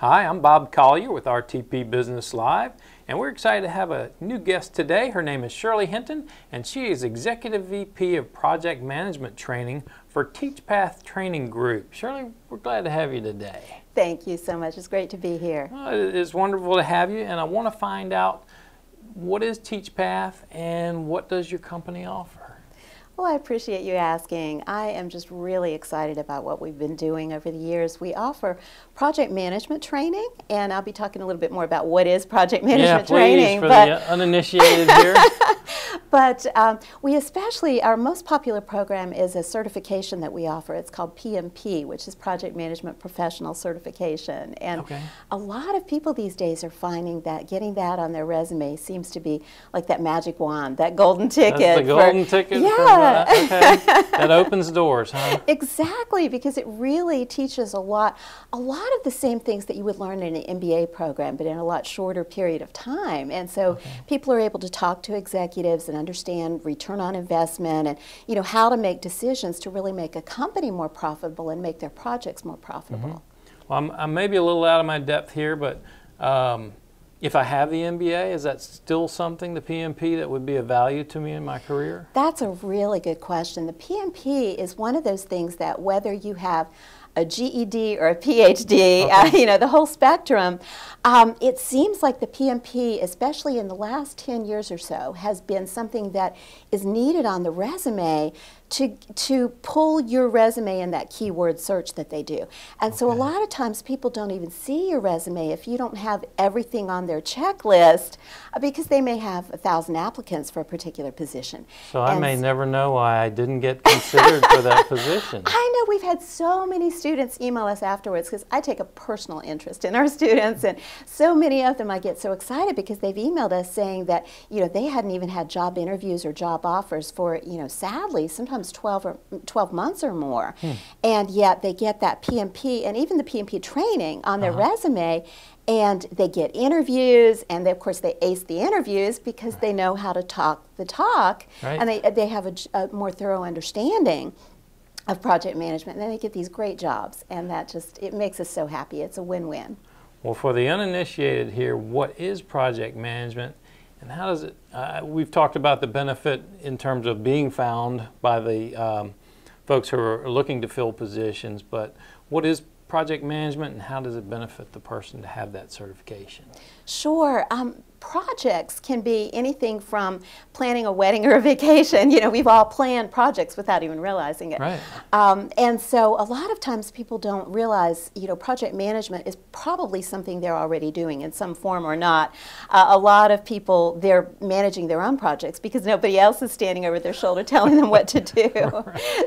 Hi, I'm Bob Collier with RTP Business Live, and we're excited to have a new guest today. Her name is Shirley Hinton, and she is Executive VP of Project Management Training for TeachPath Training Group. Shirley, we're glad to have you today. Thank you so much. It's great to be here. Well, it's wonderful to have you, and I want to find out, what is TeachPath and what does your company offer? Well, I appreciate you asking. I am just really excited about what we've been doing over the years. We offer project management training, and I'll be talking a little bit more about what is project management training. For the uninitiated here. But we especially, our most popular program is a certification that we offer. It's called PMP, which is Project Management Professional Certification. And a lot of people these days are finding that getting that on their resume seems to be like that magic wand, that golden ticket. That's the golden ticket. Yeah. That opens doors, huh? Exactly, because it really teaches a lot of the same things that you would learn in an MBA program, but in a lot shorter period of time. And so people are able to talk to executives and understand return on investment and how to make decisions to really make a company more profitable and make their projects more profitable. Well, I'm maybe a little out of my depth here, but if I have the MBA, is that still something, the PMP, that would be of value to me in my career? That's a really good question. The PMP is one of those things that whether you have a GED or a PhD, the whole spectrum, it seems like the PMP, especially in the last 10 years or so, has been something that is needed on the resume to pull your resume in that keyword search that they do. And so a lot of times people don't even see your resume if you don't have everything on their checklist, because they may have 1,000 applicants for a particular position. So I may never know why I didn't get considered for that position. I know, we've had so many students email us afterwards, because I take a personal interest in our students, and so many of them, I get so excited because they've emailed us saying that they hadn't even had job interviews or job offers for sadly sometimes 12 months or more, and yet they get that PMP and even the PMP training on their resume, and they get interviews, and of course they ace the interviews because they know how to talk the talk, and they have a more thorough understanding of project management, and then they get these great jobs, and that just, it makes us so happy. It's a win-win. Well, for the uninitiated here, what is project management? And how does it, we've talked about the benefit in terms of being found by the folks who are looking to fill positions, but what is project management and how does it benefit the person to have that certification? Sure. Projects can be anything from planning a wedding or a vacation. We've all planned projects without even realizing it. Right. And so a lot of times people don't realize, project management is probably something they're already doing in some form or not. A lot of people, they're managing their own projects because nobody else is standing over their shoulder telling them what to do.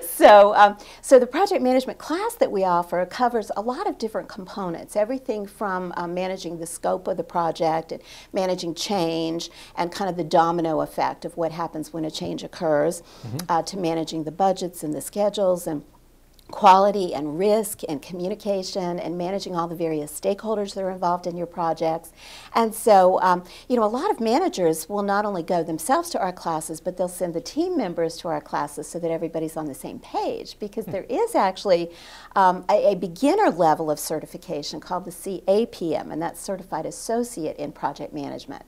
So the project management class that we offer covers a lot of different components, everything from managing the scope of the project and managing change and kind of the domino effect of what happens when a change occurs, to managing the budgets and the schedules and quality and risk and communication and managing all the various stakeholders that are involved in your projects. And so, a lot of managers will not only go themselves to our classes, but they'll send the team members to our classes so that everybody's on the same page, because there is actually a beginner level of certification called the CAPM, and that's Certified Associate in Project Management.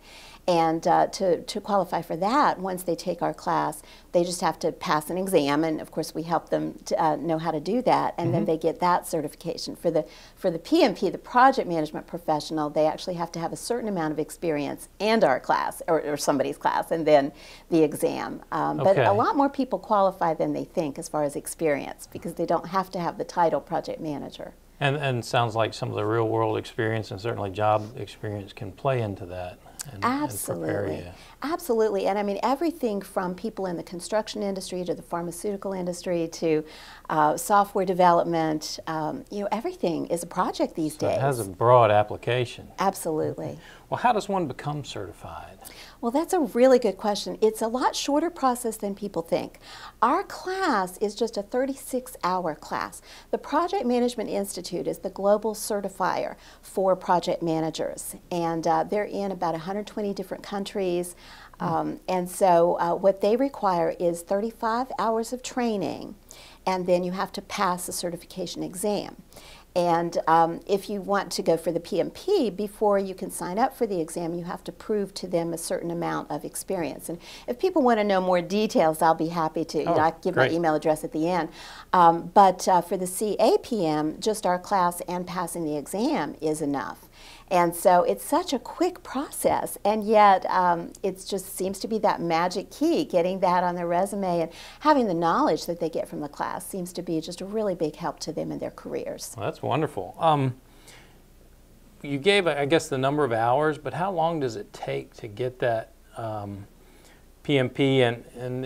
And to qualify for that, once they take our class, they just have to pass an exam, and of course we help them to, know how to do that, and then they get that certification. For the PMP, the Project Management Professional, they actually have to have a certain amount of experience and our class, or somebody's class, and then the exam. But a lot more people qualify than they think as far as experience, because they don't have to have the title Project Manager. And sounds like some of the real world experience and certainly job experience can play into that. Absolutely. Absolutely. And I mean, everything from people in the construction industry to the pharmaceutical industry to software development, everything is a project these days. It has a broad application. Absolutely. Well, how does one become certified? Well, that's a really good question. It's a lot shorter process than people think. Our class is just a 36-hour class. The Project Management Institute is the global certifier for project managers, and they're in about 120 different countries. And so what they require is 35 hours of training, and then you have to pass a certification exam. And if you want to go for the PMP, before you can sign up for the exam, you have to prove to them a certain amount of experience. And if people want to know more details, I'll be happy to. I'll give my email address at the end. But for the CAPM, just our class and passing the exam is enough. And so it's such a quick process, and yet it just seems to be that magic key, getting that on their resume and having the knowledge that they get from the class seems to be just a really big help to them in their careers. Well, that's wonderful. You gave, I guess, the number of hours, but how long does it take to get that PMP, and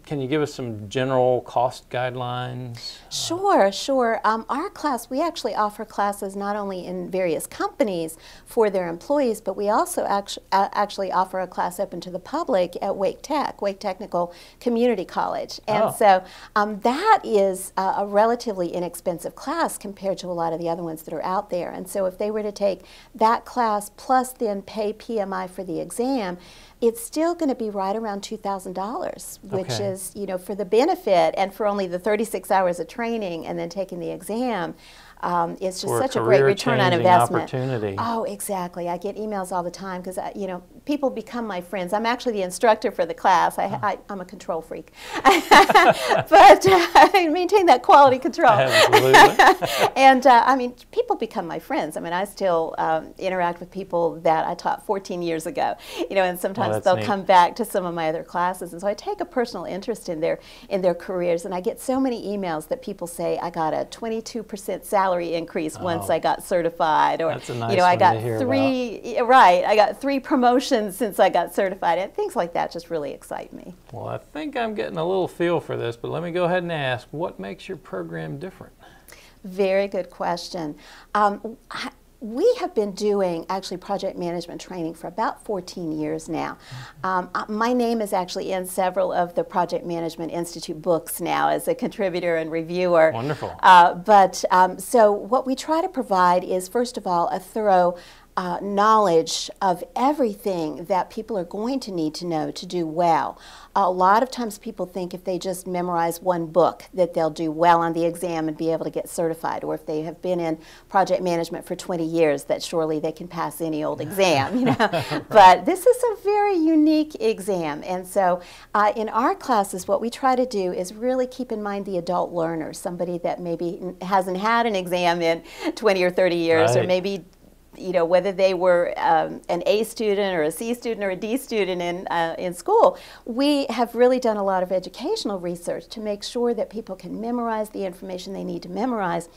can you give us some general cost guidelines? Sure, sure. Our class, we actually offer classes not only in various companies for their employees, but we also actually offer a class open to the public at Wake Technical Community College. And so that is a relatively inexpensive class compared to a lot of the other ones that are out there. And so if they were to take that class plus then pay PMI for the exam, it's still going to be right around $2,000, which is, you know, for the benefit and for only the 36 hours of training and then taking the exam. It's just such a great return on investment. Opportunity. Oh, exactly. I get emails all the time because, you know, people become my friends. I'm actually the instructor for the class. I'm a control freak. But I maintain that quality control. Absolutely. And, I mean, people become my friends. I mean, I still interact with people that I taught 14 years ago, you know, and sometimes they'll come back to some of my other classes. And so I take a personal interest in their careers. And I get so many emails that people say, I got a 22% salary increase once I got certified, or that's a nice you know, I got I got 3 promotions since I got certified, and things like that just really excite me. Well, I think I'm getting a little feel for this, but let me go ahead and ask, what makes your program different? Very good question. We have been doing actually project management training for about 14 years now. My name is actually in several of the Project Management Institute books now as a contributor and reviewer. Wonderful. So what we try to provide is, first of all, a thorough knowledge of everything that people are going to need to know to do well. A lot of times people think if they just memorize one book that they'll do well on the exam and be able to get certified, or if they have been in project management for 20 years that surely they can pass any old exam, you know. But this is a very unique exam, and so in our classes what we try to do is really keep in mind the adult learner, somebody that maybe hasn't had an exam in 20 or 30 years, or maybe, you know, whether they were an A student or a C student or a D student in school. We have really done a lot of educational research to make sure that people can memorize the information they need to memorize,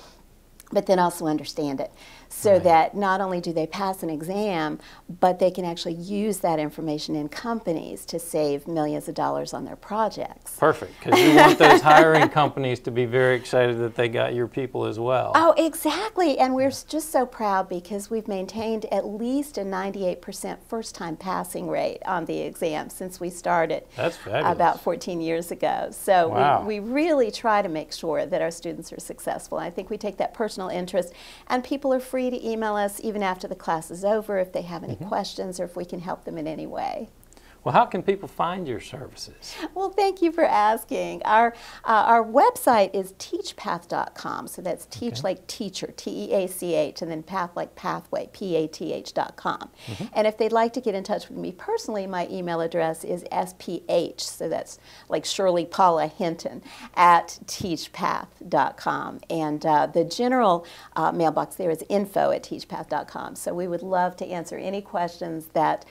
but then also understand it, so that not only do they pass an exam, but they can actually use that information in companies to save millions of dollars on their projects. Perfect, because you want those hiring companies to be very excited that they got your people as well. Oh, exactly, and we're just so proud because we've maintained at least a 98% first-time passing rate on the exam since we started. That's fabulous. About 14 years ago. So we really try to make sure that our students are successful. I think we take that personal interest, and people are free to email us even after the class is over if they have any questions or if we can help them in any way. Well, how can people find your services? Well, thank you for asking. Our website is teachpath.com. So that's teach like teacher, T-E-A-C-H, and then path like pathway, P-A-T-H.com. And if they'd like to get in touch with me personally, my email address is sph, so that's like Shirley Paula Hinton, at teachpath.com. And the general mailbox there is info@teachpath.com. So we would love to answer any questions that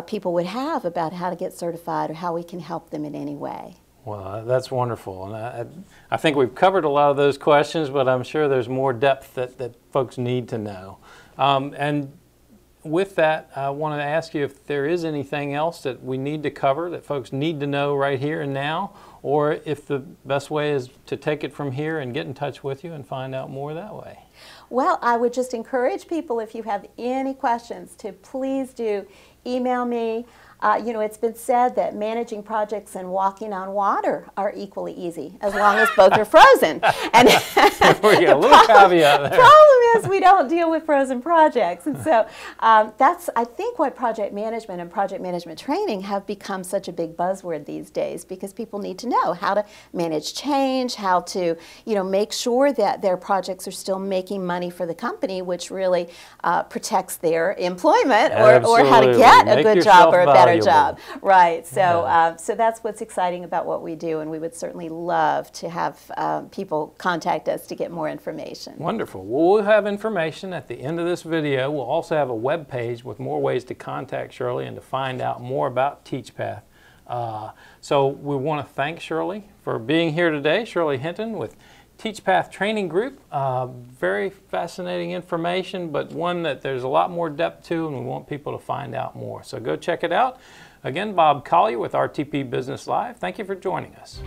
people would have about how to get certified or how we can help them in any way. Well, that's wonderful. And I think we've covered a lot of those questions, but I'm sure there's more depth that folks need to know. And with that, I want to ask you if there is anything else that we need to cover that folks need to know right here and now, or if the best way is to take it from here and get in touch with you and find out more that way. Well, I would just encourage people, if you have any questions, to please do email me. You know, it's been said that managing projects and walking on water are equally easy, as long as both are frozen. And a little caveat there. The problem is we don't deal with frozen projects. And so that's, I think, why project management and project management training have become such a big buzzword these days, because people need to know how to manage change, how to, you know, make sure that their projects are still making making money for the company, which really protects their employment or how to get a good job or a better job. Right. So, so that's what's exciting about what we do, and we would certainly love to have people contact us to get more information. Wonderful. Well, we'll have information at the end of this video. We'll also have a web page with more ways to contact Shirley and to find out more about TeachPath. So we want to thank Shirley for being here today. Shirley Hinton with TeachPath Training Group. Very fascinating information, but one that there's a lot more depth to, and we want people to find out more. So go check it out. Again, Bob Collier with RTP Business Live. Thank you for joining us.